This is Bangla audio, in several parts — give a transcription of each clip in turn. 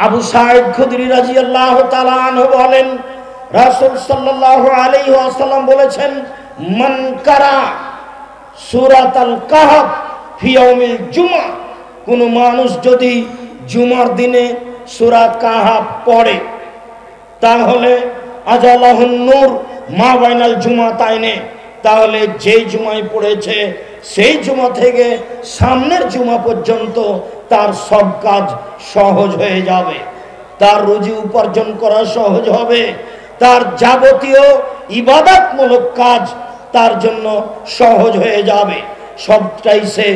আবু সাঈদ খুদরি রাদিয়াল্লাহু তাআলা আনহু বলেন, রাসূল সাল্লাল্লাহু আলাইহি ওয়াসাল্লাম বলেছেন, মান কারা সূরাতুল কাহফ ফি ইয়াউমিল জুমআহ, কোন মানুষ যদি জুমার দিনে সূরা কাহফ পড়ে তাহলে আজালাহুন নূর মা বাইনাল জুমাতাইনে, তাহলে যেই জুমায় পড়েছে সেই জুমা থেকে সামনের জুমা পর্যন্ত তার সব কাজ সহজ হয়ে যাবে, তার রুজি উপার্জন করা সহজ হবে, তার যাবতীয় ইবাদতমূলক কাজ তার জন্য সহজ হয়ে যাবে, সবটাই সে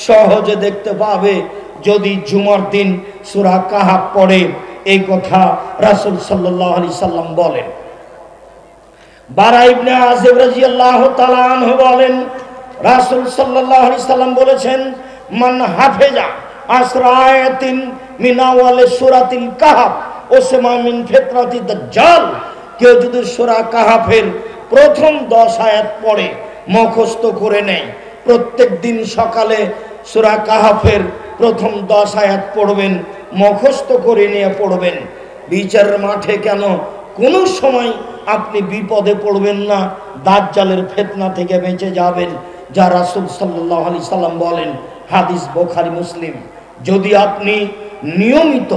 সহজে দেখতে পাবে যদি জুমার দিন সূরা কাহফ পড়ে। এই কথা রাসূল সাল্লাল্লাহু আলাইহি সাল্লাম বলেন। বারা ইবনে আযিব রাদিয়াল্লাহু তাআলা আনহু বলেন, রাসূল সাল্লাল্লাহু আলাইহি সাল্লাম বলেছেন, মান হাফেজা আসরা আয়াতিন মিন আওয়ালি সূরাতিল কাহফ ওয়াসমা মিন ফিতরাতি দাজ্জাল, কেউ যদি সূরা কাহফের প্রথম 10 আয়াত পড়ে মুখস্থ করে নেয়, প্রত্যেক দিন সকালে সূরা কাহফের প্রথম 10 আয়াত পড়বেন, মুখস্থ করে নিয়ে পড়বেন, বিচারের মাঠে কেন কোনো সময় আপনি বিপদে পড়বেন না, দাজ্জালের ফিতনা থেকে বেঁচে যাবেন, যা রাসূল সাল্লাল্লাহু আলাইহি সাল্লাম বলেন। হাদিস বুখারী মুসলিম। যদি আপনি নিয়মিত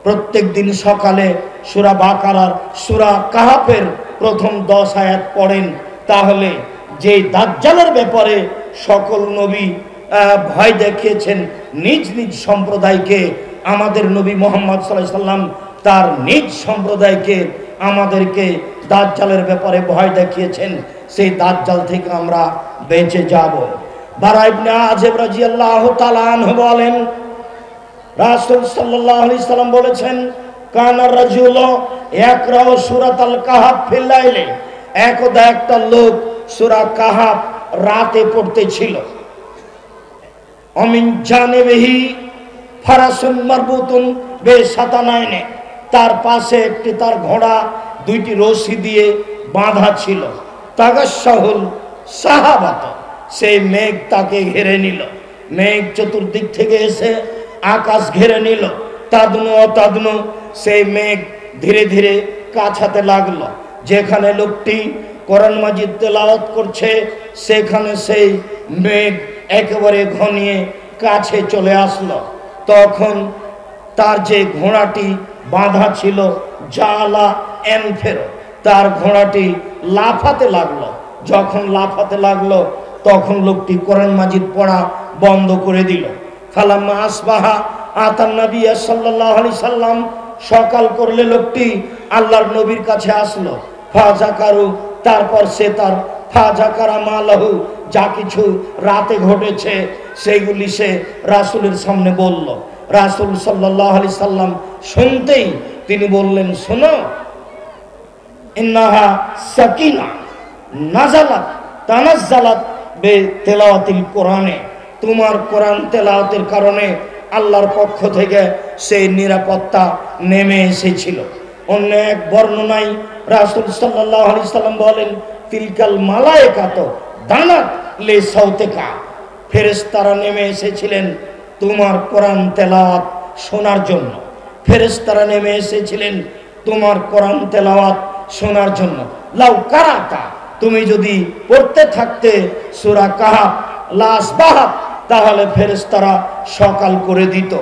প্রত্যেক দিন সকালে সূরা বাকারার সূরা কাহফের প্রথম 10 আয়াত পড়েন, তাহলে যে দাজ্জালের ব্যাপারে সকল নবী ভয় দেখিয়েছেন নিজ নিজ সম্প্রদায়কে, আমাদের নবী মুহাম্মদ সাল্লাল্লাহু আলাইহি সাল্লাম তার নিজ সম্প্রদায়কে আমাদেরকে দাজ্জালের ব্যাপারে ভয় দেখিয়েছেন, সেই দাজ্জাল থেকে আমরা বেঁচে যাব। বারা ইবনে আযিব রাদিয়াল্লাহু তাআলা আনহু বলেন, রাসূল সাল্লাল্লাহু আলাইহি সাল্লাম বলেছেন, কানা রাজুলু ইয়াকরাউ সূরাতাল কাহফ ফিল লাইলি, একদা একটা লোক সূরা কাহফ রাতে পড়তেছিল। অমিন জানিবিহি ফারাসুন মারবুতুন বিসাতানাইনে, তার পাশে একটি তার ঘোড়া 2টি রশি দিয়ে বাঁধা ছিল। তাগাশাহুল সাহাবাত, সেই মেঘ তাকে ঘিরে নিল, মেঘ চতুর্দিক থেকে এসে আকাশ ঘিরে নিল। তাদনু সেই মেঘ ধীরে ধীরে কাছাতে লাগলো, যেখানে লোকটি কোরআন মাজিদ তেলাওয়াত করছে সেখানে সেই মেঘ একেবারে ঘনিয়ে কাছে চলে আসলো। তখন তার যে ঘোড়াটি বাঁধা ছিল জালা এনফেরো, তার ঘোড়াটি লাফাতে লাগলো। যখন লাফাতে লাগলো তখন লোকটি কোরআন মাজিদ পড়া বন্ধ করে দিল। ফালাম্মা আসবাহা আতান নবী সাল্লাল্লাহু আলাইহি সাল্লাম, সকাল করলে লোকটি আল্লাহর নবীর কাছে আসলো। ফাজাকারু, তারপর সে তার ফাজাকারা মালাহু, যা কিছু রাতে ঘটেছে সেইগুলি সে রাসূলের সামনে বলল। রাসূল সাল্লাল্লাহু আলাইহি সাল্লাম শুনতেই তিনি বললেন, শোনো, ইন্নাহা সাকিনা নাজালাত তানাজ্জালাত বে তেলাওয়াতিল কোরআনে, তোমার কোরআন তেলাওয়াতের কারণে আল্লাহর পক্ষ থেকে সেই নিরাপত্তা নেমে এসেছিল। অন্য এক বর্ণনায় রাসূল সাল্লাল্লাহু আলাইহি সাল্লাম বলেন, তিলকাল মালায়েকাত দানাত লে সাউতিকা, ফেরেশতারা নেমে এসেছিলেন তোমার কোরআন তেলাওয়াত শোনার জন্য, ফেরেশতারা নেমে এসেছিলেন তোমার কোরআন তেলাওয়াত শোনার জন্য। লাউ কারাতা, তুমি যদি পড়তে থাকতে সূরা কাহফ লাসবাহাত, তাহলে ফেরেশতারা সকাল করে দিত।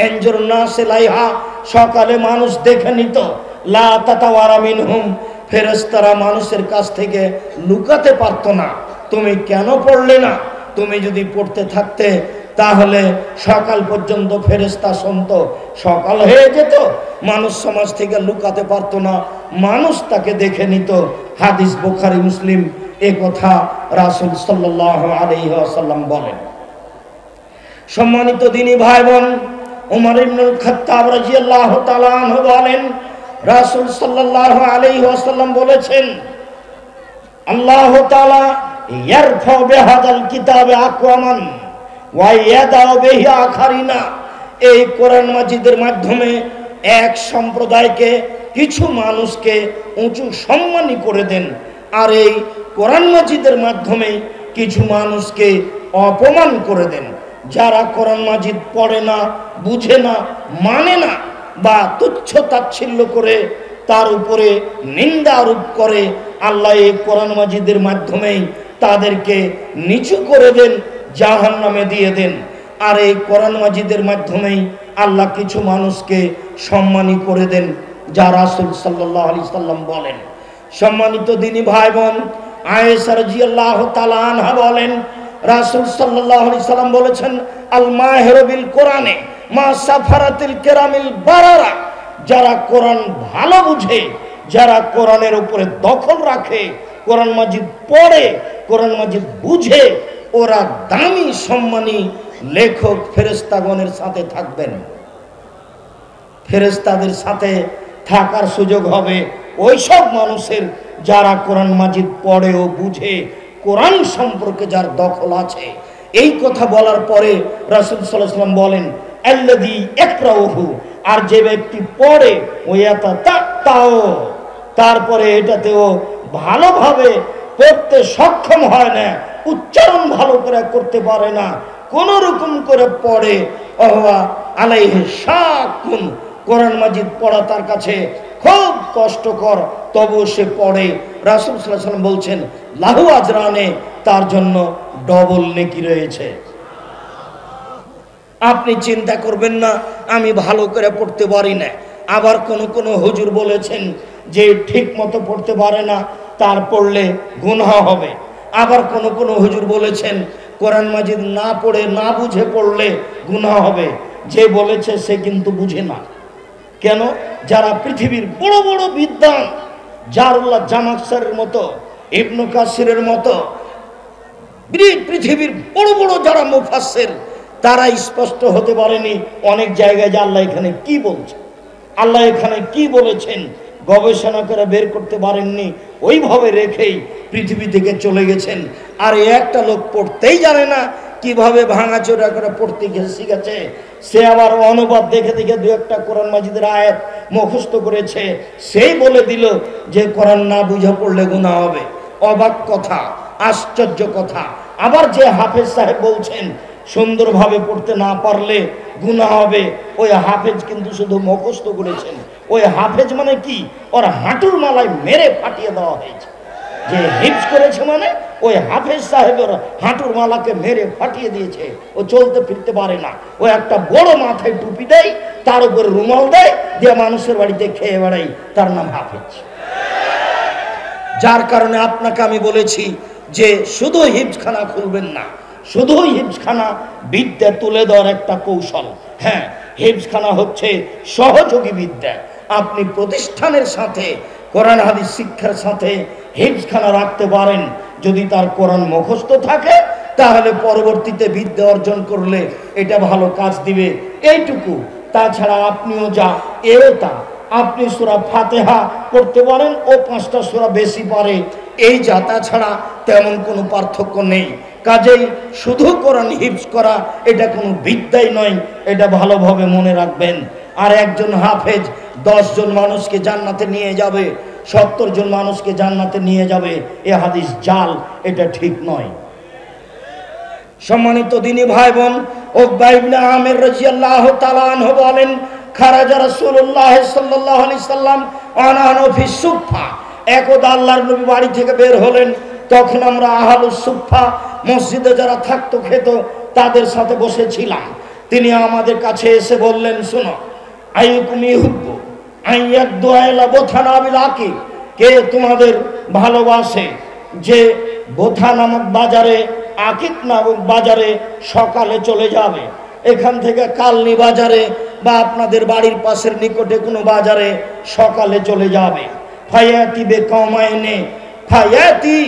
এনজুর নাসে লাইহা, সকালে মানুষ দেখে নিত। লা তাতাওয়ারা মিনহুম, ফেরেশতারা মানুষের কাছ থেকে লুকাতে পারত না। তুমি কেন পড়লে না? তুমি যদি পড়তে থাকতে তাহলে সকাল পর্যন্ত ফেরেশতা শুনতো, সকাল হয়ে যেত, মানুষ সমাজ থেকে লুকাতে পারত না, মানুষ তাকে দেখে নিত। হাদিস বুখারী মুসলিম। এ কথা রাসূল সাল্লাল্লাহু আলাইহি ওয়াসাল্লাম বলেন। সম্মানিত দিনী ভাই বোন, ওমর ইবনুল খাত্তাব রাদিয়াল্লাহু তাআলা আনহু বলেন, রাসূল সাল্লাল্লাহু আলাইহি ওয়াসাল্লাম বলেছেন, আল্লাহ তাআলা ইয়ারফাউ বিহাদাল কিতাবে আকওয়ামান ওয়া ইয়াদাউ বিহি আখারিনা, এই কোরআন মাজিদের মাধ্যমে এক সম্প্রদায়কে, কিছু মানুষকে উঁচু সম্মানী করে দেন, আর এই কোরআন মাজিদের মাধ্যমে কিছু মানুষকে অপমান করে দেন। যারা কোরআন মাজিদ পড়ে না, বুঝে না, মানে না, বা তুচ্ছ তাচ্ছিল্য করে তার উপরে নিন্দা আরোপ করে, আল্লাহ এই কোরআন মাজিদের মাধ্যমেই তাদেরকে নিচু করে দেন, জাহান্নামে দিয়ে দেন। আর এই কোরআন মাজিদের মাধ্যমেই আল্লাহ কিছু মানুষকে সম্মানী করে দেন, যা রাসূল সাল্লাল্লাহু আলাইহি সাল্লাম বলেন। সম্মানিত দিনী ভাই বোন, আয়েশা রাদিয়াল্লাহু তাআলা আনহা বলেন, রাসূল সাল্লাল্লাহু আলাইহি সাল্লাম বলেছেন, আল মাহিরু বিল কোরআনে মা সাফারাতিল কিরামিল বারারা। যারা কোরআন ভালো বুঝে, যারা কোরআনের উপরে দখল রাখে, কোরআন মাজিদ পড়ে, কোরআন মাজিদ বুঝে, ওরা দামি সম্মানী লেখক ফেরেশতাগণের সাথে থাকবেন। ফেরেশতাদের সাথে থাকার সুযোগ হবে ওইসব মানুষের যারা কোরআন মাজিদ পড়ে ও বুঝে, কোরআন সম্পর্কে যার দখল আছে। এই কথা বলার পরে রাসূল সাল্লাল্লাহু আলাইহি ওয়াসাল্লাম বলেন, আল্লাযী ইয়াকরাউহু, আর যে ব্যক্তি পড়ে ওয়ায়াতাতাও, তারপরে এটাতেও ভালোভাবে পড়তে সক্ষম হয় না, উচ্চারণ ভালো করে করতে পারে না, কোন রকম করে পড়ে, ওয়া আলাইহি শাকুন, কোরআন মাজিদ পড়া তার কাছে খুব কষ্টকর, তবু সে পড়ে। রাসূল সাল্লাল্লাহু আলাইহি ওয়াসাল্লাম বলছেন, লাহু আজরানে, তার জন্য ডবল নেকি রয়েছে। আপনি চিন্তা করবেন না আমি ভালো করে পড়তে পারি না। আবার কোন হুজুর বলেছেন যে ঠিক মতো পড়তে পারে না, তার পড়লে গুনাহ হবে। আবার কোন হুজুর বলেছেন কোরআন মাজিদ না পড়ে না বুঝে পড়লে গুনাহ হবে। যে বলেছে সে কিন্তু বুঝে না। কেন? যারা পৃথিবীর বড় বড় বিদ্বান, জারুল্লাহ জামাকশারের মতো, ইবনে কাসিরের মতো পৃথিবীর বড় বড় যারা মুফাসসির, তারা স্পষ্ট হতে পারেনি অনেক জায়গায় যে আল্লাহ এখানে কি বলছে, আল্লাহ এখানে কি বলেছেন, গবেষণা করে বের করতে পারেননি, ওইভাবে রেখেই পৃথিবী থেকে চলে গেছেন। আর একটা লোক পড়তেই জানে না, কিভাবে ভাঙাচোরা করে পড়তে শিখেছে। সে আবার অনুবাদ দেখে দেখে দু একটা কোরআন মাজিদের আয়াত মুখস্থ করেছে, সেই বলে দিল যে কোরআন না বুঝে পড়লে গুনাহ হবে। অবাক কথা, আশ্চর্য কথা। আবার যে হাফেজ সাহেব বলছেন সুন্দরভাবে পড়তে না পারলে গুনাহ হবে, ওই হাফেজ কিন্তু শুধু মুখস্থ করেছেন। ওই হাফেজ মানে কি? ওর হাঁটুর মালায় মেরে ফাটিয়ে দেওয়া হয়েছে। যে হিফজ করেছে মানে ওই হাফেজ সাহেবের হাঁটুর মালাকে মেরে ফাটিয়ে দিয়েছে। ও চলতে ফিরতে পারে না। ও একটা বড় মাথায় টুপি দেয়, তার উপরে রুমাল দেয়, দিয়ে মানুষের বাড়িতে খেয়ে বেড়াই, তার নাম হাফেজ। যার কারণে আপনাকে আমি বলেছি যে শুধু হিফজখানা খুলবেন না, শুধু হিফজখানা বিদ্যা তুলে দেওয়ার একটা কৌশল। হ্যাঁ, হিফজখানা হচ্ছে সহযোগী বিদ্যা। আপনি প্রতিষ্ঠানের সাথে কোরআন হাদিস শিক্ষার সাথে হিফজখানা রাখতে পারেন। যদি তার কোরআন মুখস্থ থাকে তাহলে পরবর্তীতে বিদ্যা অর্জন করলে এটা ভালো কাজ দিবে, এইটুকু। তাছাড়া আপনিও যা, এও তা। আপনি সূরা ফাতিহা পড়তে পারেন, ও 5টা সূরা বেশি পারে, এই যা। তাছাড়া তেমন কোনো পার্থক্য নেই। কাজেই শুধু কোরআন হিফজ করা এটা কোনো বিদ্যাই নয়, এটা ভালোভাবে মনে রাখবেন। আর একজন হাফেজ 10 জন মানুষকে জান্নাতে নিয়ে যাবে, 70 জন মানুষকে জান্নাতে নিয়ে যাবে, এ হাদিস জাল, এটা ঠিক নয়। সম্মানিত দিনী ভাই বোন, উকবা ইবনে আমির রাদিয়াল্লাহু তাআলা আনহু বলেন, খারাজা রাসূলুল্লাহ সাল্লাল্লাহু আলাইহি সাল্লাম আনানু ফি সুফফা। একদা আল্লাহর নবী বাড়ি থেকে বের হলেন, তখন আমরা আহলুস সুফফা মসজিদে যারা থাকতো খেত তাদের সাথে বসেছিলাম। তিনি আমাদের কাছে এসে বললেন, শোনো, আইয়ুকুম ইউহিব্বু আন ইয়াদুআ ইলা বুথানা বিল আকিক, কে তোমাদের ভালোবাসে যে বোথা নামক বাজারে, আকিক নামক বাজারে সকালে চলে যাবে। এখান থেকে কালনি বাজারে বা আপনাদের বাড়ির পাশের নিকটে কোনো বাজারে সকালে চলে যাবে। ফায়াতি বে কওমাইনে, ফায়াতি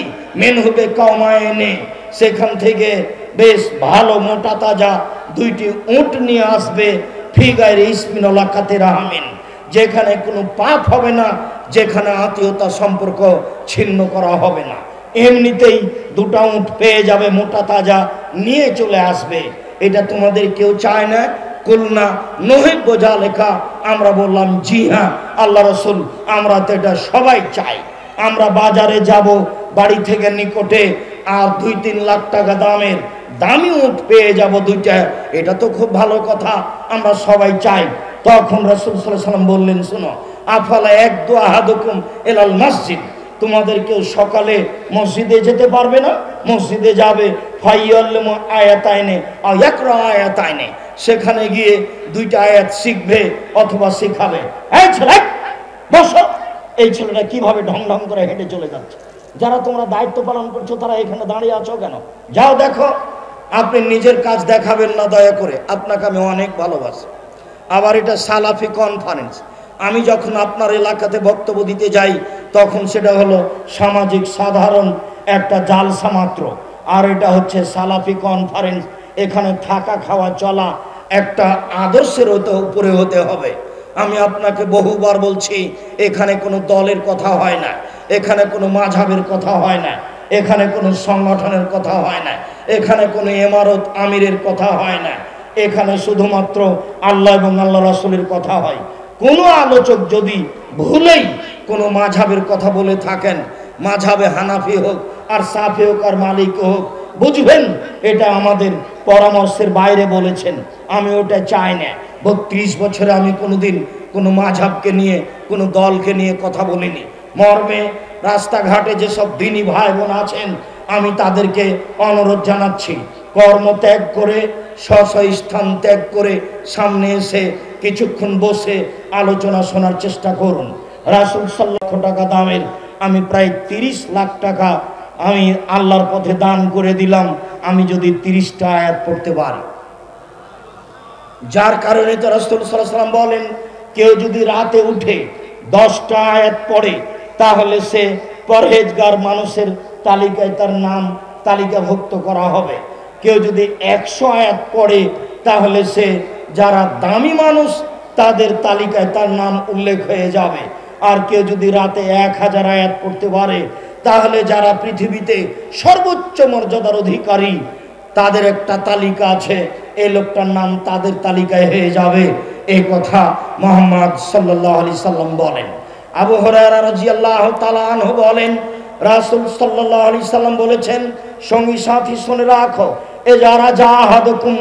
মিনহু বে কওমাইনে, সেখান থেকে বেশ ভালো মোটা তাজা 2টি উট নিয়ে আসবে। ফি গায়রি ইসমিন ওয়ালা কাতির আহমিন, যেখানে কোনো পাপ হবে না, যেখানে আত্মীয়তা সম্পর্ক ছিন্ন করা হবে না। এমনিতেই 2টা উট পেয়ে যাবে, মোটা তাজা নিয়ে চলে আসবে। এটা তোমাদের কেউ চায় না? কুলনা নহিব্বু যালিকা, আমরা বললাম জি হ্যাঁ আল্লাহ রাসূল, আমরা তো এটা সবাই চাই। আমরা বাজারে যাব, বাড়ি থেকে নিকটে, আর 2-3 লাখ টাকা দামের দামি উট পেয়ে যাব 2টা, এটা তো খুব ভালো কথা, আমরা সবাই চাই। তখন রাসূল সাল্লাল্লাহু আলাইহি ওয়াসাল্লাম বললেন, শোনো, আফালা ইয়াকদু আহাদুকুম ইলাল মসজিদ, তোমাদের কেউ সকালে মসজিদে যেতে পারবে না? মসজিদে যাবে, ফাইয়াল্লিমু আয়াতাইনে আও ইয়াকরা আয়াতাইনে, সেখানে গিয়ে দুইটা আয়াত শিখবে অথবা শেখাবে। এই ছেলে বসো। এই ছেলেটা কিভাবে ঢং ঢং করে হেঁটে চলে যাচ্ছে। যারা তোমরা দায়িত্ব পালন করছো তারা এখানে দাঁড়িয়ে আছো কেন? যাও দেখো। আপনি নিজের কাজ দেখাবেন না দয়া করে, আপনাকে আমি অনেক ভালোবাসি। আবার এটা সালাফি কনফারেন্স। আমি যখন আপনার এলাকাতে বক্তব্য দিতে যাই তখন সেটা হলো সামাজিক সাধারণ একটা জালসা মাত্র, আর এটা হচ্ছে সালাফি কনফারেন্স। এখানে থাকা খাওয়া চলা একটা আদর্শের উপরে হতে হবে। আমি আপনাকে বহুবার বলছি, এখানে কোনো দলের কথা হয় না, এখানে কোনো মাযহাবের কথা হয় না, এখানে কোনো সংগঠনের কথা হয় না, এখানে কোনো ইমারত আমিরের কথা হয় না, এখানে শুধুমাত্র আল্লাহ এবং আল্লাহ রাসূলের কথা হয়। কোনো আলোচক যদি ভুলেই কোনো মাযহাবের কথা বলে থাকেন, মাযহাবে হানাফি হোক আর সাফি হোক আর মালিক হোক, বুঝবেন এটা আমাদের পরামর্শের বাইরে বলেছেন। আমি ওটা চাই না। 32 বছরে আমি কোনোদিন কোনো মাযহাবকে নিয়ে কোনো দলকে নিয়ে কথা বলিনি। মর্মে রাস্তাঘাটে যেসব দিনী ভাই বোন আছেন আমি তাদেরকে অনুরোধ জানাচ্ছি, কর্ম ত্যাগ করে স্ব স্থান ত্যাগ করে সামনে এসে কিছুক্ষণ বসে আলোচনা শোনার চেষ্টা করুন। রাসূল সাল্লাল্লাহু আলাইহি টাকা দামের আমি প্রায় 30 লাখ টাকা আমি আল্লাহর পথে দান করে দিলাম, আমি যদি 30টা আয়াত পড়তে পারি। যার কারণে তো রাসূল সাল্লাল্লাহু আলাইহি ওয়াসাল্লাম বলেন, কেউ যদি রাতে উঠে 10টা আয়াত পড়ে তাহলে সে পরহেজগার মানুষের তালিকায় তার নাম তালিকাভুক্ত করা হবে। কেউ যদি 100 আয়াত পড়ে তাহলে সে যারা দামি মানুষ তাদের তালিকায় তার নাম উল্লেখ হয়ে যাবে। আর কেউ যদি রাতে 1000 আয়াত পড়তে পারে তাহলে যারা পৃথিবীতে সর্বোচ্চ মর্যাদার অধিকারী তাদের একটা তালিকা আছে, এই লোকটার নাম তাদের তালিকায় হয়ে যাবে। এই কথা মুহাম্মদ সাল্লাল্লাহু আলাইহি সাল্লাম বলেন। আবু হুরায়রা রাদিয়াল্লাহু তাআলা আনহু বলেন, রাসূল সাল্লাল্লাহু আলাইহি সাল্লাম বলেছেন, সঙ্গী সাথী শুনে রাখো, এ যারা জাহাদুকুম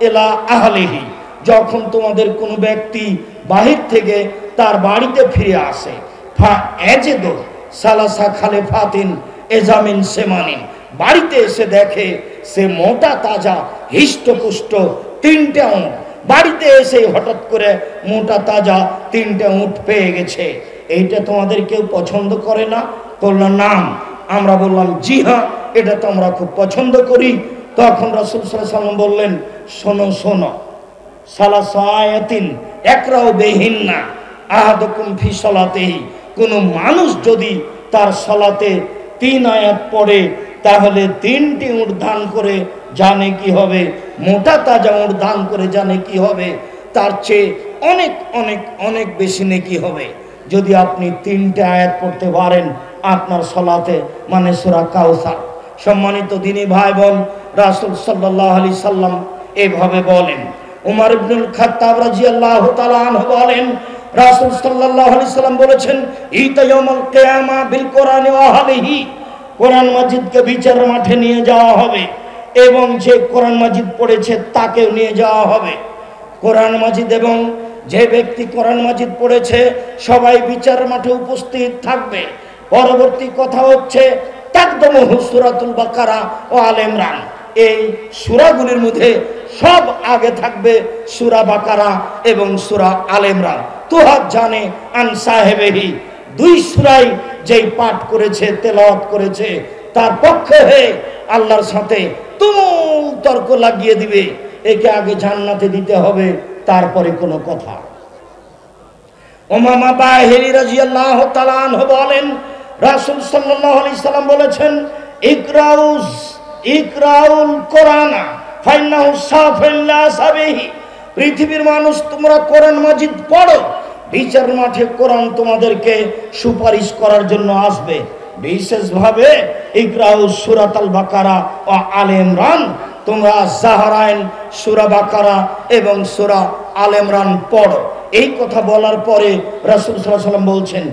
ইলা আহলিহি, যখন তোমাদের কোনো ব্যক্তি বাহির থেকে তার বাড়িতে ফিরে আসে, ফা এজেদু সালাসা খালিফাতিন এজামিন সেমানিন, বাড়িতে এসে দেখে সে মোটা তাজা হিষ্টপুষ্ট 3টে উট, বাড়িতে এসে হঠাৎ করে মোটা তাজা 3টে উট পেয়ে গেছে, এইটা তোমাদের কেউ পছন্দ করে না? বলল নাম। আমরা বললাম জি হ্যাঁ, এটা তো আমরা খুব পছন্দ করি। তখন রাসূল সাল্লাল্লাহু আলাইহি ওয়াসাল্লাম বললেন, শোনো শোনো, সালাসু আয়াতিন একরাউ বিহিন্না আহাদুকুম ফি সালাতিহি, কোনো মানুষ যদি তার সালাতে 3 আয়াত পড়ে তাহলে 3টি উট দান করে জানে কি হবে, মোটা তাজা উট দান করে জানে কি হবে, তার চেয়ে অনেক অনেক অনেক বেশি নেকি হবে যদি আপনি 3টে আয়াত পড়তে পারেন আপনার সালাতে, মানে সূরা কাউসার। সম্মানিত দিনী ভাই বোন, রাসূল সাল্লাল্লাহু আলাইহি সাল্লাম এভাবে বলেন। উমর ইবনুল খাত্তাব রাদিয়াল্লাহু তাআলা আনহু বলেন, রাসূল সাল্লাল্লাহু আলাইহি সাল্লাম বলেছেন, ইতা ইয়াউমুল কিয়ামা বিল কোরআনি ওয়া আহলিহি, কোরআন মাজিদকে বিচারের মাঠে নিয়ে যাওয়া হবে এবং যে কোরআন মাজিদ পড়েছে তাকেও নিয়ে যাওয়া হবে। কোরআন মাজিদ এবং যে ব্যক্তি কোরআন মাজিদ পড়েছে সবাই বিচারের মাঠে উপস্থিত থাকবে। পরবর্তী কথা হচ্ছে তাকদমুহু সূরাতুল বাকারা ও আলে ইমরান, এই সূরাগুলির মধ্যে সব আগে থাকবে সূরা বাকারা এবং সূরা আলে ইমরান। তুহাত জানে আন সাহেবেহি, 2 সূরাই যেই পাঠ করেছে তেলাওয়াত করেছে তার পক্ষে হয়ে আল্লাহর সাথে তুমুল তর্ক লাগিয়ে দিবে, একে আগে জান্নাতে দিতে হবে তারপরে কোনো কথা। উমামা বাহিরি রাদিয়াল্লাহু তাআলা আনহু বলেন, রাসূল সাল্লাল্লাহু আলাইহি সাল্লাম বলেছেন, ইকরাউল কোরআনা ফাইন্নাহু সাফিল্লা সাবিহি, পৃথিবীর মানুষ তোমরা কোরআন মাজিদ পড়ো, বিচার মাঠে কোরআন তোমাদেরকে সুপারিশ করার জন্য আসবে। বিশেষভাবে ইকরাউ সূরাতুল বাকারা ও আলে ইমরান, তোমরা জাহরাইন সূরা বাকারা এবং সূরা আলে ইমরান পড়ো। এই কথা বলার পরে রাসূল সাল্লাল্লাহু আলাইহি ওয়াসাল্লাম বলছেন,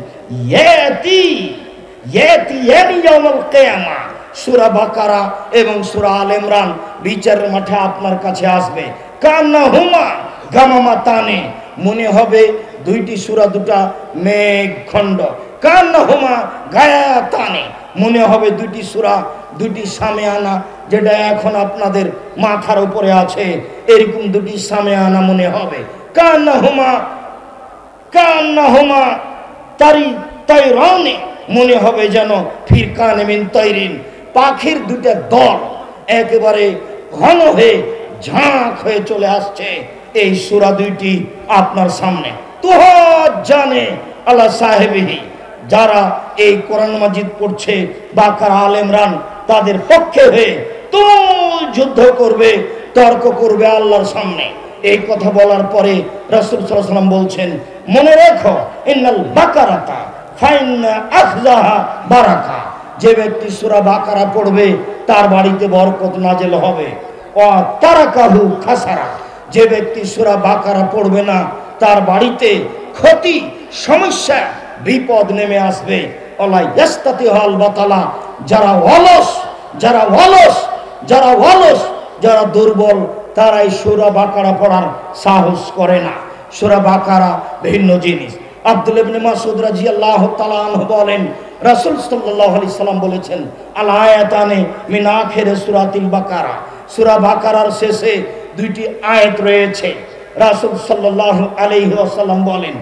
ইয়াতি ইয়াউমুল কিয়ামা, সূরা বাকারা এবং সূরা আলে ইমরান বিচারের মাঠে আপনার কাছে আসবে। কান্নাহুমা গামামাতানে, মনে হবে দুইটি সূরা দুটা মেঘখণ্ড। কান্নাহুমা গায়াতানে, মনে হবে দুইটি সূরা দুটি সামিয়ানা, যেটা এখন আপনাদের মাথার উপরে আছে, এরকম দুটি সামিয়ানা মনে হবে। কান্নাহুমা তাইরানে, মনে হবে যেন ফিরকানে মিন তাইরিন, পাখির দুটো দল একেবারে ঘন হয়ে ঝাঁক হয়ে চলে আসছে। এই সূরা দুইটি আপনার সামনে। তুহাজ জানে আল্লাহ সাহেবিহি, যারা এই কোরআন মাজিদ পড়ছে বাকারা আল ইমরান, তাদের পক্ষে হয়ে তো যুদ্ধ করবে, তর্ক করবে আল্লাহর সামনে। এই কথা বলার পরে রাসূল সাল্লাল্লাহু আলাইহি ওয়াসাল্লাম বলছেন, মনে রেখো ইন্নাল বাকারাতা ফাইন্না আখযাহা বারাকা, যে ব্যক্তি সূরা বাকারা পড়বে তার বাড়িতে বরকত নাযিল হবে। ওয়া তারাকাহু খাসারা, যে ব্যক্তি সূরা বাকারা পড়বে না তার বাড়িতে ক্ষতি, সমস্যা, বিপদ নেমে আসবে। ওয়ালা ইয়াস্তাতিহাল বাতালা, যারা অলস, যারা দুর্বল, তারা এই সূরা বাকারা পড়ার সাহস করে না। সূরা বাকারা ভিন্ন জিনিস। আব্দুল্লাহ ইবনে মাসউদ রাদিয়াল্লাহু তাআলা আনহু বলেন, রাসূল সাল্লাল্লাহু আলাইহি সাল্লাম বলেছেন, আল আয়াতানে মিন আখির সূরাতিল বাকারা, সূরা বাকারার শেষে দুইটি আয়াত রয়েছে। রাসূল সাল্লাল্লাহু আলাইহি ওয়াসাল্লাম বলেন,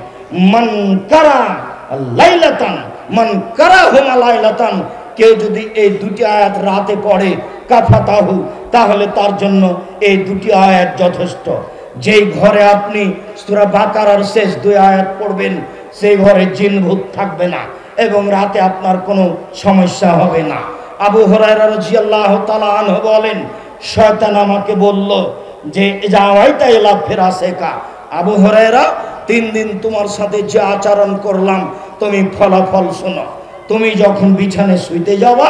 মান কারা লাইলাতান, কেউ যদি এই দুটি আয়াত রাতে পড়ে, কাফাতাহু, তাহলে তার জন্য এই দুটি আয়াত যথেষ্ট। যেই ঘরে আপনি সূরা বাকারার শেষ দুই আয়াত পড়বেন, সেই ঘরে জিন ভূত থাকবে না এবং রাতে আপনার কোনো সমস্যা হবে না। আবু হুরায়রা রাদিয়াল্লাহু তাআলা আনহু বলেন, শয়তান আমাকে বলল যে যাওয়াইতা ইলা ফিরাসিকা, আবু হুরায়রা 3 দিন তোমার সাথে যে আচরণ করলাম তুমি ফলাফল শোনো। তুমি যখন বিছানায় শুইতে যাওয়া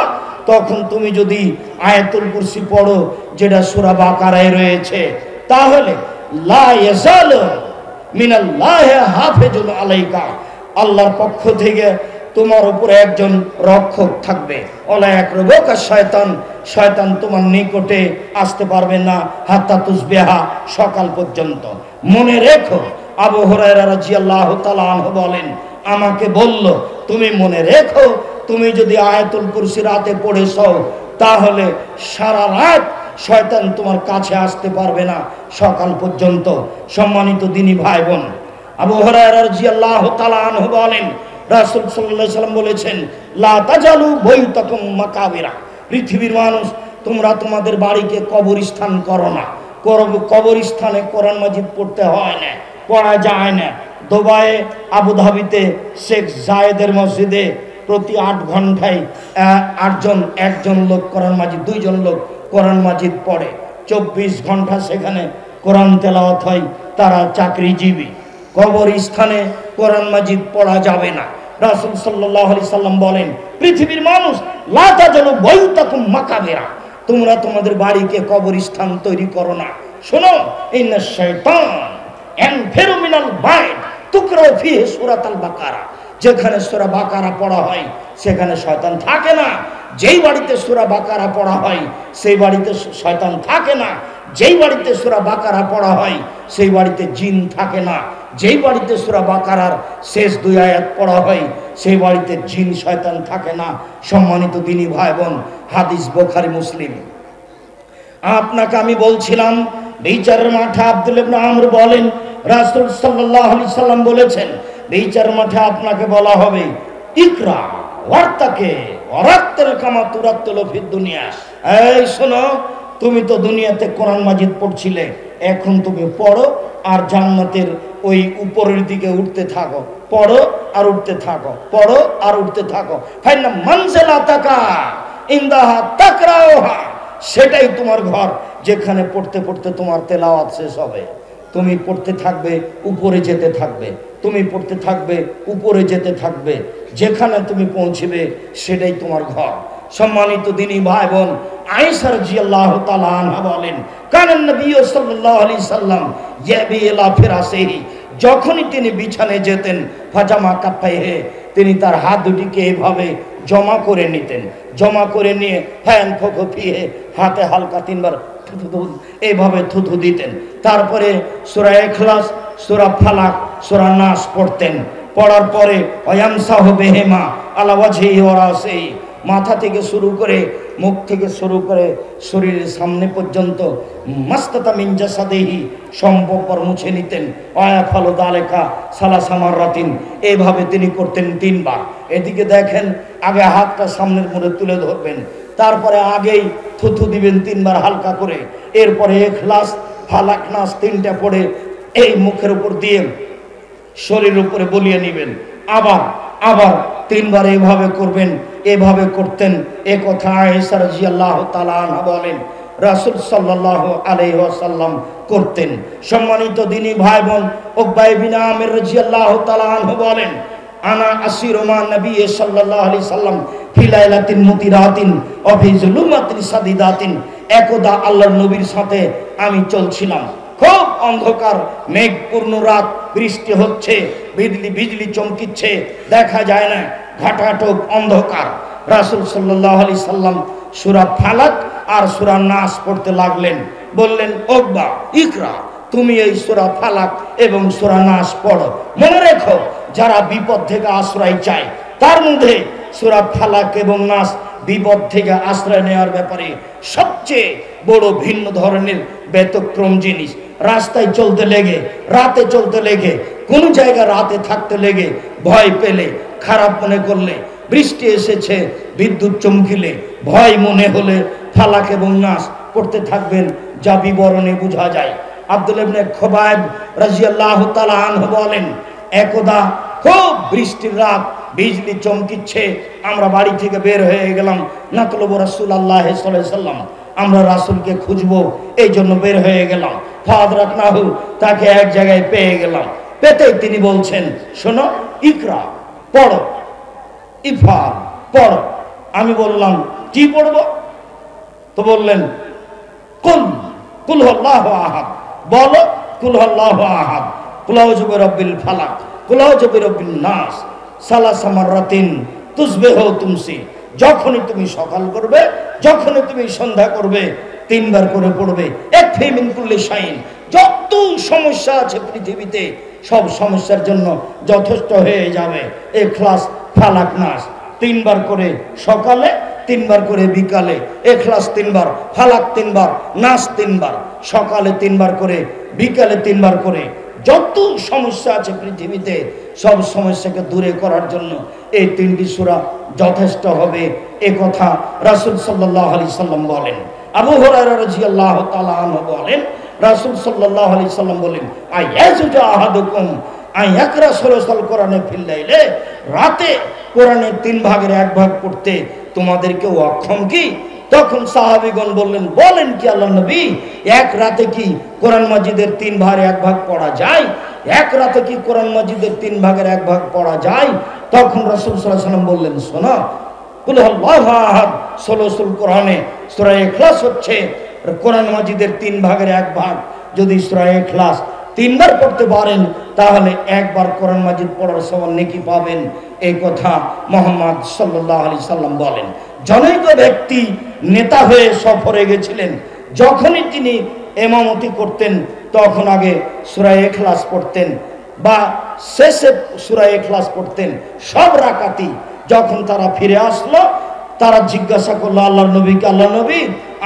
তখন তুমি যদি আয়াতুল কুরসি পড়ো, যেটা সূরা বাকারায় রয়েছে, তাহলে লা ইয়াজালু মিনাল্লাহি হাফিজুন আলাইকা, আল্লাহর পক্ষ থেকে তোমার উপরে একজন রক্ষক থাকবে। ওলা ইয়াকরুবুকা শয়তান, শয়তান তোমার নিকটে আসতে পারবে না হাত্তা তুসবিহা, সকাল পর্যন্ত। মনে রেখো, আবু হুরায়রা রাদিয়াল্লাহু তাআলা আনহু বলেন, আমাকে বলল তুমি মনে রেখো, তুমি যদি আয়াতুল কুরসি রাতে পড়েছো তাহলে সারা রাত শয়তান তোমার কাছে আসতে পারবে না সকাল পর্যন্ত। সম্মানিত দিনী ভাই বোন, আবু হুরায়রা রাদিয়াল্লাহু তাআলা আনহু বলেন, রাসূল সাল্লাল্লাহু আলাইহি ওয়াসাল্লাম বলেছেন, লা তাজালু বাইতাকুম মাকাবিরা, পৃথিবীর মানুষ তোমরা তোমাদের বাড়িকে কবরস্থান করো না। কবরস্থানে কোরআন মাজিদ পড়তে হয় না, পড়া যায় না। দুবাইয়ে, আবুধাবিতে শেখ জায়েদের মসজিদে প্রতি 8 ঘন্টায় একজন লোক কোরআন মাজিদ, 2 জন লোক কোরআন মাজিদ পড়ে। 24 ঘন্টা সেখানে কোরআন তেলাওয়াত হয়, তারা চাকরিজীবী। কবরস্থানে কোরআন মাজিদ পড়া যাবে না। রাসূল সাল্লাল্লাহু আলাইহি সাল্লাম বলেন, পৃথিবীর মানুষ লা তাজালু বাইতাকুম মাকাবিরা, তোমরা তোমাদের বাড়িকে কবরস্থান তৈরি করো না। শোনো, ইন্নাশ শাইতান ইয়ানফিরু মিনাল বাইত তুকরাউ ফিহি সূরাতুল বাকারা, যেখানে সূরা বাকারা পড়া হয় সেখানে শয়তান থাকে না। যেই বাড়িতে সূরা বাকারা পড়া হয় সেই বাড়িতে শয়তান থাকে না। যেই বাড়িতে সূরা বাকারা পড়া হয় সেই বাড়িতে জিন থাকে না। যেই বাড়িতে সূরা বাকারার শেষ 2 আয়াত পড়া হয় সেই বাড়িতে জিন শয়তান থাকে না। সম্মানিত দিনী ভাই বোন, হাদিস বুখারী মুসলিম। আপনাকে আমি বলছিলাম, বিচারের মাঠে আব্দুল্লাহ ইবনে আমর বলেন, রাসূল সাল্লাল্লাহু আলাইহি সাল্লাম বলেছেন, বিচার মাঠে আপনাকে বলা হবে, ইকরা ওয়ার্তাকে ওয়ারাত্তাল কামা তুরাত্তুল ফিদ দুনিয়া, এই শোনো, তুমি তো দুনিয়াতে কোরআন মাজিদ পড়ছিলে, এখন তুমি পড়ো আর জান্নাতের ওই উপরের দিকে উঠতে থাকো, পড়ো আর উঠতে থাকো, পড়ো আর উঠতে থাকো। ফাইনা মানজিলাতাকা ইনদাহা তাকরাউহা, সেটাই তোমার ঘর, যেখানে পড়তে পড়তে তোমার তেলাওয়াত শেষ হবে। তুমি পড়তে থাকবে, উপরে যেতে থাকবে, তুমি পড়তে থাকবে, উপরে যেতে থাকবে, যেখানে তুমি পৌঁছবে সেটাই তোমার ঘর। সম্মানিত দিনী ভাই বোন, আয়েশা রাদিয়াল্লাহু তাআলা আনহা বলেন, কানান নবী সাল্লাল্লাহু আলাইহি সাল্লাম ইয়াবি ইলা ফিরাসিহি, যখনই তিনি বিছানায় যেতেন, ফাজামা কাফাইহি, তিনি তার হাত দুটিকে এভাবে জমা করে নিতেন, জমা করে নিয়ে ফ্যান ফিহে, হাতে হালকা 3 বার এইভাবে থুথু দিতেন। তারপরে সূরা ইখলাস সূরা ফালাক সূরা নাস পড়তেন। পড়ার পরে ওয়ায়ামসাহু বিহিমা আলা ওয়াজহিহি ওয়া রাসিহি, মাথা থেকে শুরু করে মুখ থেকে শুরু করে শরীরের সামনে পর্যন্ত মাস্তাতা মিন জাসাদিহি সম্পর্ক মুছে নিতেন। ওয়ায়াফালু যালিকা সালাসা মাররাতিন, এইভাবে তিনি করতেন 3 বার। এদিকে দেখেন, আগে হাতটা সামনের মুড়ে তুলে ধরবেন, তারপরে আগেই থুথু দিবেন 3 বার হালকা করে, এরপরে ইখলাস ফালাক নাস 3টা পড়ে এই মুখের উপর দিয়ে শরীরের উপরে বলিয়ে নেবেন। আবার আবার 3 বার এইভাবে করবেন। এভাবে করতেন। এ কথা আয়েশা রাদিয়াল্লাহু তাআলা আনহা বলেন রাসূল সাল্লাল্লাহু আলাইহি ওয়াসাল্লাম করতেন। সম্মানিত দিনী ভাই বোন, উকবা ইবনে আমির রাদিয়াল্লাহু তাআলা আনহু বলেন আনা আসিরু মা নবী সাল্লাল্লাহু আলাইহি সাল্লাম ফি লাইলাতিন মুতিরাতিন ওয়া ফি যুলুমাতিন সাদিদাতিন, একদা আল্লাহর নবীর সাথে আমি চলছিলাম, খুব অন্ধকার, মেঘপূর্ণ রাত, বৃষ্টি হচ্ছে, বিজলি বিজলি চমকিচ্ছে, দেখা যায় না, ঘাটাঘাট অন্ধকার। রাসূল সাল্লাল্লাহু আলাইহি সাল্লাম সূরা ফালাক আর সূরা নাস পড়তে লাগলেন। বললেন, উকবা ইকরা, তুমি এই সূরা ফালাক এবং সূরা নাস পড়ো। মনে রেখো, যারা বিপদ থেকে আশ্রয় চায়, তার মধ্যে সূরা ফালাক এবং নাস বিপদ থেকে আশ্রয় নেওয়ার ব্যাপারে সবচেয়ে বড় ভিন্ন ধরনের ব্যতিক্রম জিনিস। রাস্তায় চলতে লেগে, রাতে চলতে লেগে, কোন জায়গায় রাতে থাকতে লেগে ভয় পেলে, খারাপ মনে করলে, বৃষ্টি এসেছে, বিদ্যুৎ চমকিলে, ভয় মনে হলে ফালাক এবং নাস পড়তে থাকবেন, যা বিবরণে বোঝা যায়। আব্দুল্লাহ ইবনে খুবাইব রাদিয়াল্লাহু তাআলা আনহু বলেন, একদা খুব বৃষ্টির রাত, বিজলি চমকিচ্ছে, আমরা বাড়ি থেকে বের হয়ে গেলাম। নাতলুবু রাসূলুল্লাহ সাল্লাল্লাহু আলাইহি ওয়াসাল্লাম, আমরা রাসূলকে খুঁজবো, এই জন্য বের হয়ে গেলাম। ফাদরাকনাহু, তাকে এক জায়গায় পেয়ে গেলাম। পেতেই তিনি বলছেন, শোনো, ইকরা পড়ো, ইফাল পড়ো। আমি বললাম, কি পড়বো? তো বললেন, কুল কুল হুয়াল্লাহু আহাদ, বলো কুল হুয়াল্লাহু আহাদ, কুল আউযু বিরাব্বিল ফালাক, কুল আউযু বিরাব্বিন নাস, সালাসা মাররাতিন তুসবিহু তুমসি। যখনই তুমি সকাল করবে, যখনই তুমি সন্ধ্যা করবে, 3 বার করে পড়বে। একফি মিন কুল্লি শাইইন, যত সমস্যা আছে পৃথিবীতে সব সমস্যার জন্য যথেষ্ট হয়ে যাবে ইখলাস ফালাক নাস। 3 বার করে সকালে, 3 বার করে বিকালে, ইখলাস 3 বার, ফালাক 3 বার, নাস 3 বার, সকালে 3 বার করে, বিকালে 3 বার করে। যত সমস্যা আছে পৃথিবীতে সব সমস্যাকে দূরে করার জন্য এই 3টি সূরা যথেষ্ট হবে, এ কথা রাসূল সাল্লাল্লাহু আলাইহি সাল্লাম বলেন। আবু হুরায়রা রাদিয়াল্লাহু তাআলা আনহু বলেন, রাসূল সাল্লাল্লাহু আলাইহি সাল্লাম বলেন, আয়াজুজু আহাদুকুম আয়াকরা সুরাতুল কোরআনে ফিল লাইলে, রাতে কোরআনের 3 ভাগের 1 ভাগ পড়তে তোমাদের কেউ অক্ষম কি? তখন সাহাবীগণ বললেন, বলেন কি আল্লাহর নবী, এক রাতে কি কোরআন মাজিদের 3 ভাগের 1 ভাগ পড়া যায়? এক রাতে কি কোরআন মাজিদের 3 ভাগের 1 ভাগ পড়া যায়? তখন রাসূল সাল্লাল্লাহু আলাইহি সাল্লাম বললেন, শোনো, কুল হুয়াল্লাহু আহাদ সুরাতুল কোরআনে সূরা ইখলাস হচ্ছে কোরআন মাজিদের 3 ভাগের 1 ভাগ। যদি সূরা ইখলাস 3 বার পড়তে পারেন, তাহলে 1 বার কোরআন মাজিদ পড়ার সমান নেকি পাবেন, এই কথা মুহাম্মদ সাল্লাল্লাহু আলাইহি সাল্লাম বলেন। জনৈক ব্যক্তি নেতা হয়ে সফরে গেছিলেন। যখনই তিনি ইমামতি করতেন, তখন আগে সূরা ইখলাস পড়তেন বা শেষে সূরা ইখলাস পড়তেন সব রাকাতি। যখন তারা ফিরে আসলো, তারা জিজ্ঞাসা করলো আল্লাহর নবীকে, আল্লাহ নবী,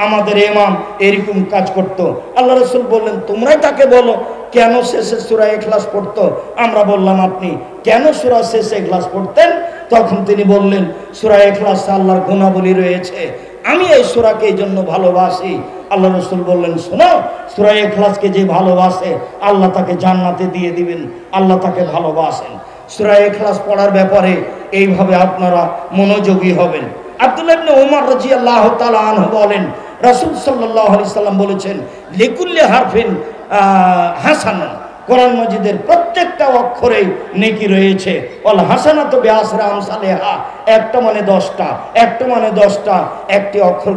আমাদের ইমাম এরকম কাজ করত। আল্লাহ রাসূল বললেন, তোমরাই তাকে বলো কেন শেষে সূরা ইখলাস পড়তো। আমরা বললাম, আপনি কেন সূরা শেষে ইখলাস পড়তেন? তখন তিনি বললেন, সূরা ইখলাসে আল্লাহর গুণাবলী রয়েছে, আমি এই সূরাকে এই জন্য ভালোবাসি। আল্লাহ রাসূল বললেন, শোনো, সূরা ইখলাসকে যে ভালোবাসে আল্লাহ তাকে জান্নাতে দিয়ে দিবেন, আল্লাহ তাকে ভালোবাসেন। সূরা ইখলাস পড়ার ব্যাপারে এইভাবে আপনারা মনোযোগী হবেন। আব্দুল্লাহ ইবনে উমর রাদিয়াল্লাহু তাআলা আনহু বলেন, রাসূল সাল্লাল্লাহু আলাইহি সাল্লাম বলেছেন, লিকুল্লি হারফিন হাসানান, কোরআন মাজিদের প্রত্যেকটা অক্ষরেই নেকি রয়েছে। ওয়াল হাসানাতু বিআশরি আমসালিহা, একটা মানে 10টা, একটা মানে 10টা, একটি অক্ষর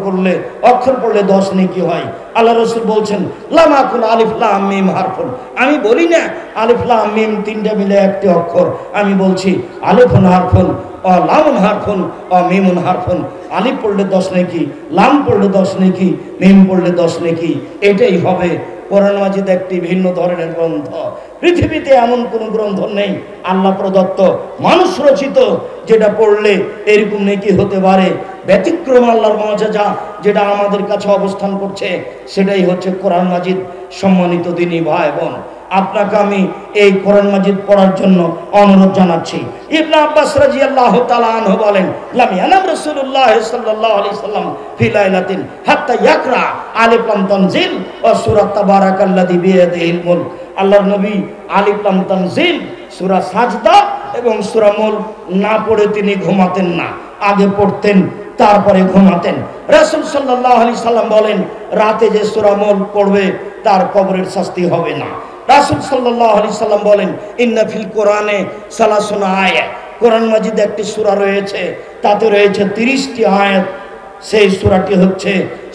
পড়লে 10 নেকি হয়। আল্লাহ রাসূল বলছেন, লাম আকুল আলিফ লাম মিম হারফুন, আমি বলি না আলিফ লাম মিম 3টা মিলে একটি অক্ষর, আমি বলছি আলিফুন হারফুন ও লামুন হারফুন ও মিমুন হারফুন। আলিফ পড়লে 10 নেকি, লাম পড়লে 10 নেকি, মিম পড়লে 10 নেকি, এটাই হবে কোরআন মাজিদ একটি ভিন্ন ধরনের গ্রন্থ। পৃথিবীতে এমন কোনো গ্রন্থ নেই আল্লাহ প্রদত্ত, মানুষ রচিত, যেটা পড়লে এরকম নেকি হতে পারে। ব্যতিক্রম আল্লাহর মুআজিজা যেটা আমাদের কাছে অবস্থান করছে, সেটাই হচ্ছে কোরআন মাজিদ। সম্মানিত দিনী ভাই বোন, আপনাকে আমি এই কোরআন মাজিদ পড়ার জন্য অনুরোধ জানাচ্ছি। ইবনে আব্বাস রাদিয়াল্লাহু তাআলা আনহু বলেন, লাম ইয়ানাম রাসূলুল্লাহ সাল্লাল্লাহু আলাইহি সাল্লাম ফি লাইলাতিন হাত্তা ইয়াকরা আলিফ লাম তানজিল ওয়া সূরা তাবারাকাল্লাযী বিয়াদিহিল মুলক। আল্লাহর নবী আলিফ লাম তানজিল, সূরা সাজদা এবং সূরা মুলক না পড়ে তিনি ঘুমাতেন না, আগে পড়তেন তারপরে ঘুমাতেন। রাসূল সাল্লাল্লাহু আলাইহি সাল্লাম বলেন, রাতে যে সূরা মুলক পড়বে তার কবরের শাস্তি হবে না। রাসূল সাল্লাল্লাহু আলাইহি সাল্লাম বলেন, ইন্না ফিল কোরআনে সালাসুনা আয়াত, কোরআন মাজিদে একটি সূরা রয়েছে, তাতে রয়েছে 30টি আয়াত। সেই সূরাটি হচ্ছে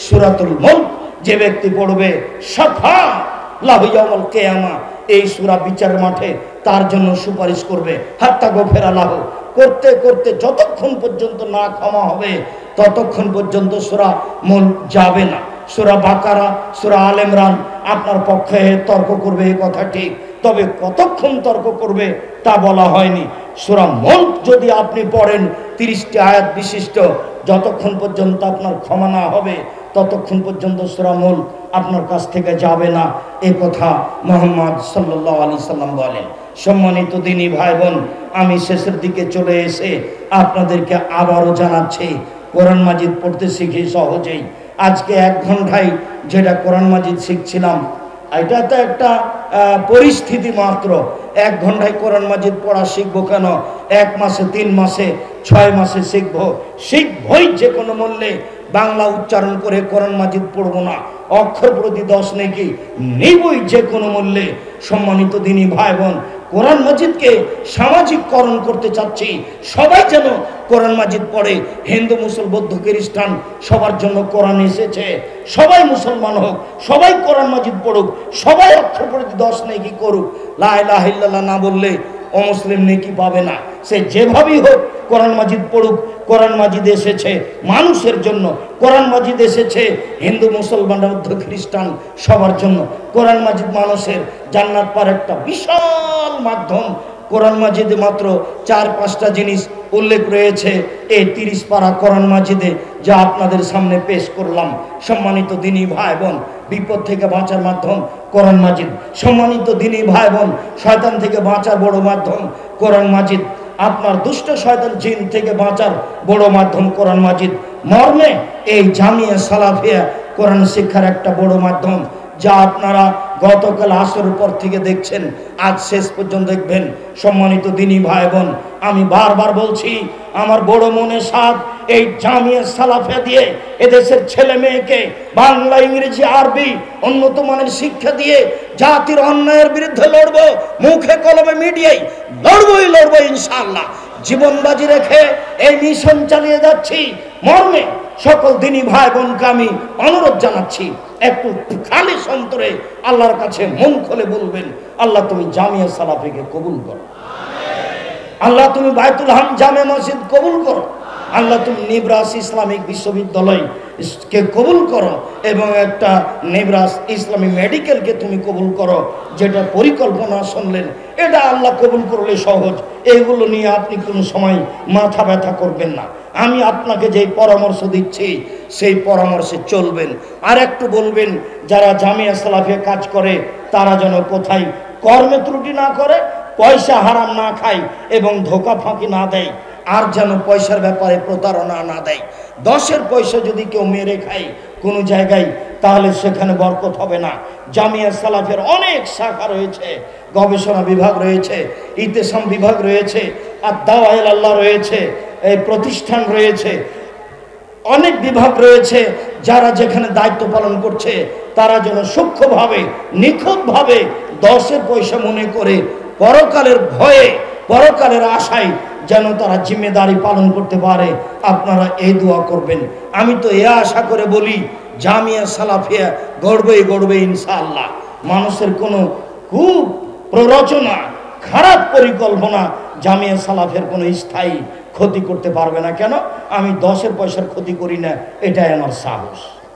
সূরাতুল মুলক। যে ব্যক্তি পড়বে শাফা লাহু ইয়াউমুল কিয়ামা, এই সূরা বিচার মাঠে তার জন্য সুপারিশ করবে। হাত্তা গফিরা লাহু, করতে করতে যতক্ষণ পর্যন্ত না ক্ষমা হবে ততক্ষণ পর্যন্ত সূরা মুলক যাবে না। সূরা বাকারা, সূরা আল ইমরান আপনার পক্ষে তর্ক করবে, এই কথা ঠিক, তবে কতক্ষণ তর্ক করবে তা বলা হয়নি। সূরা মুলক যদি আপনি পড়েন 30টি আয়াত বিশিষ্ট, যতক্ষণ পর্যন্ত আপনার ক্ষমা না হবে ততক্ষণ পর্যন্ত সূরা মুলক আপনার কাছ থেকে যাবে না, এই কথা মুহাম্মদ সাল্লাল্লাহু আলাইহি সাল্লাম বলেন। সম্মানিত দিনী ভাই বোন, আমি শেষের দিকে চলে এসে আপনাদেরকে আবারও জানাচ্ছি, কোরআন মাজিদ পড়তে শিখি সহজেই। আজকে 1 ঘন্টায় যেটা কোরআন মাজিদ শিখছিলাম, এটা তো একটা পরিস্থিতি মাত্র। 1 ঘন্টায় কোরআন মাজিদ পড়া শিখবো কেন? 1 মাসে, 3 মাসে, 6 মাসে শিখবই যে কোনো মূল্যে। বাংলা উচ্চারণ করে কোরআন মাজিদ পড়বো না, অক্ষর প্রতি 10 নেকি নিবই যে কোনো মূল্যে। সম্মানিত দিনী ভাই বোন, কোরআন মাজিদকে সামাজিককরণ করতে চাচ্ছি, সবাই যেন কোরআন মাজিদ পড়ে। হিন্দু, মুসল, বৌদ্ধ, খ্রিস্টান সবার জন্য কোরআন এসেছে। সবাই মুসলমান হোক, সবাই কোরআন মাজিদ পড়ুক, সবাই অক্ষর প্রতি 10 নেকি করুক। লা ইলাহা ইল্লাল্লাহ না বললে অমুসলিম নেকি পাবে না। সে যেভাবেই হোক কোরআন মাজিদ পড়ুক। কোরআন মাজিদ এসেছে মানুষের জন্য, কোরআন মাজিদ এসেছে হিন্দু, মুসলমান, বৌদ্ধ, খ্রিস্টান সবার জন্য। কোরআন মাজিদ মানুষের জান্নাত পাওয়ার একটা বিশাল মাধ্যম। কোরআন মাজিদে মাত্র 4-5টা জিনিস উল্লেখ রয়েছে এই 30 পারা কোরআন মাজিদে, যা আপনাদের সামনে পেশ করলাম। সম্মানিত দিনী ভাই বোন, বিপদ থেকে বাঁচার মাধ্যম কোরআন মাজিদ। সম্মানিত দিনী ভাই বোন, শয়তান থেকে বাঁচার বড় মাধ্যম কোরআন মাজিদ। আপনার দুষ্ট শয়তান জিন থেকে বাঁচার বড় মাধ্যম কোরআন মাজিদ। মর্মে এই জামিয়া সালাফিয়া কোরআন শিক্ষার একটা বড় মাধ্যম, যা আপনারা গতকাল আসরের পর থেকে দেখছেন, আজ শেষ পর্যন্ত দেখবেন। সম্মানিত দিনী ভাই বোন, আমি বারবার বলছি, আমার বড় মনে সাধ এই জামিয়া সালাফিয়া দিয়ে এদেশের ছেলে মেয়েকে বাংলা, ইংরেজি, আরবি উন্নত মানের শিক্ষা দিয়ে জাতির অন্যায়ের বিরুদ্ধে লড়বো। মুখে কলমে মিডিয়ায় লড়বো ইনশাআল্লাহ। জীবন বাজি রেখে এই মিশন চালিয়ে যাচ্ছি। মর্মে সকল দিনী ভাই বোনকে আমি অনুরোধ জানাচ্ছি, একটু খালি অন্তরে আল্লাহর কাছে মন খুলে বলবেন, আল্লাহ তুমি জামিয়া সালাফিকে কবুল করো, আল্লাহ তুমি বাইতুল হাম জামে মসজিদ কবুল করো, আল্লাহ তুমি নেব্রাস ইসলামিক বিশ্ববিদ্যালয় কে কবুল করো, এবং একটা নেব্রাস ইসলামী মেডিকেলকে তুমি কবুল করো। যেটা পরিকল্পনা শুনলেন, এটা আল্লাহ কবুল করলে সহজ। এইগুলো নিয়ে আপনি কোনো সময় মাথা ব্যথা করবেন না। আমি আপনাকে যেই পরামর্শ দিচ্ছি সেই পরামর্শে চলবেন। আর একটু বলবেন, যারা জামিয়া সালাফিয়া কাজ করে তারা যেন কোথায় কর্মে ত্রুটি না করে, পয়সা হারাম না খায় এবং ধোকা ফাঁকি না দেয়, আর যেন পয়সার ব্যাপারে প্রতারণা না দেয়। 10-এর পয়সা যদি কেউ মেরে খায় কোনো জায়গায়, তাহলে সেখানে বরকত হবে না। জামিয়া সালাফের অনেক শাখা রয়েছে, গবেষণা বিভাগ রয়েছে, ইতেসাম বিভাগ রয়েছে, আর দাওয়া ইলা আল্লাহ রয়েছে, এই প্রতিষ্ঠান রয়েছে, অনেক বিভাগ রয়েছে। যারা যেখানে দায়িত্ব পালন করছে তারা যেন সূক্ষ্মভাবে, নিখুঁতভাবে 10-এর পয়সা মনে করে পরকালের ভয়ে, পরকালের আশায় যেন তারা জিম্মেদারি পালন করতে পারে। আপনারা এই দোয়া করবেন। আমি তো এ আশা করে বলি, জামিয়া সালাফিয়া গড়বে ইনশাআল্লাহ। মানুষের কোনো খুব প্ররোচনা, খারাপ পরিকল্পনা জামিয়া সালাফের কোনো স্থায়ী ক্ষতি করতে পারবে না। কেন? আমি 10-এর পয়সার ক্ষতি করি না, এটাই আমার সাহস।